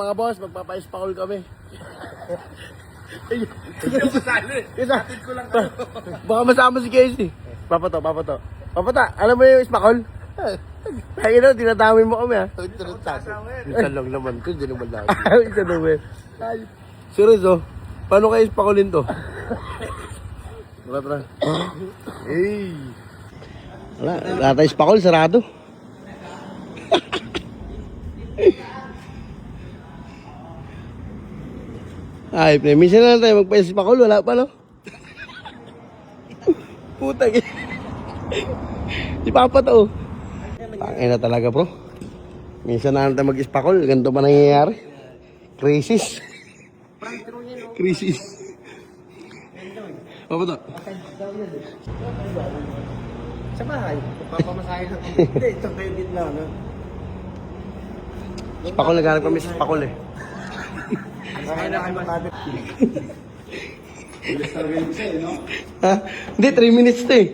Mga boss, magpapa-spawl kami. Hindi ako kasali. Atid ko lang kayo. Baka masama si Casey. Papato. Papata, alam mo yung spawl? Ay, tinatawin mo kami ha. Isa lang naman to, hindi naman lagi. Isa naman. Serious oh, paano kayo spawlin to? Tara. Hey! Wala tayo spawl, sarado. Ay, minsan na lang tayo magpa-spawl, wala pa no? Putang eh. Di pa to. Tangin na talaga bro. Minsan na lang tayo mag-spawl, ganito pa nangyayari. Crisis. Crisis. Apa to? Sa bahay. Papamasahe lang. Hindi, itong credit lang. Spawl, naghanap kami sa spawl eh. Kaya na kayo matapit. Ha? Hindi, 3 minutes to eh.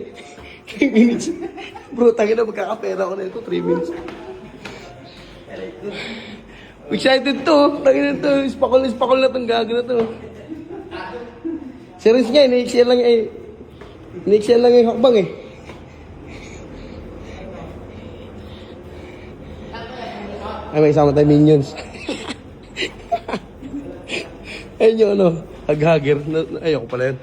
3 minutes. Bro, tangin na magkakapera ko na ito, 3 minutes. Excited to, tangin na to. Spawl na itong gago na to. Serious nga, ini-excel lang yung hakbang eh. Ay, may isama tayo minions. Ayun yung ano, hag-hagger. Ayoko pala yun.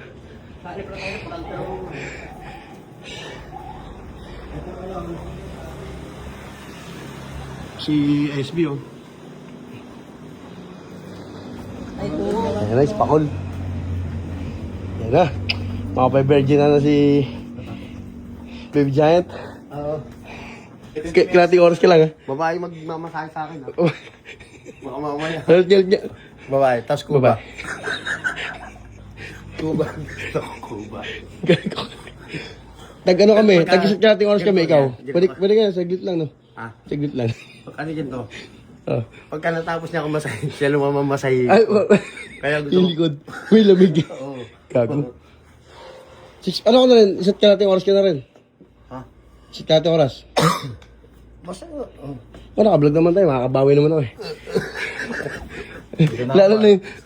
Si SB oh. Ayan na, spawl. Ayan na. Makapavirgin na si Baby Giant. Oo. Kalating oras ka lang ha. Babae magmamasahe sa akin. Baka mamaya. Babae, tas Kuba. kuba. Kuba. Kuba. Tag-ano kami, tag-kalating oras kami, ikaw. Pwede ka, saglit lang no. Ah, Saglit lang. ano ganito? Oh. Pagka natapos niya ako masahe, siya lumamamasahe. Ay, Kaya gusto yung ko. likod. May lamig. Oo. Gago. Ano ka na rin? Isa't kalating oras ka na rin. Ha? Isa't kalating oras. Basta, Naka-vlog naman tayo, makakabawi naman ako eh.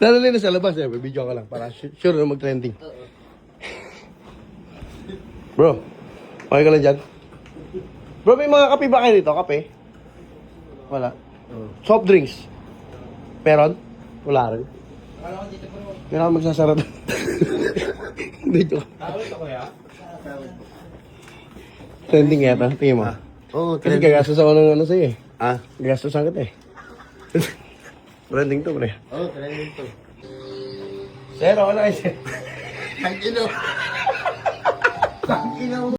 lalo na yun sa labas eh, video ka lang para sure na mag-trending. Bro, okay ka lang dyan? Bro, may mga kape ba kayo dito? Kape? Wala. Soft drinks? Meron? Wala rin. Meron ako magsasara doon. Hindi, joke. Trending yata, tingin mo. Oo, Kasi gagastos ako ng ano sa'yo eh. Ah? Gagastos kita eh. Trending to, pre. Oo, trending to. Zero, wala kayo. Ang ino. Ang ino.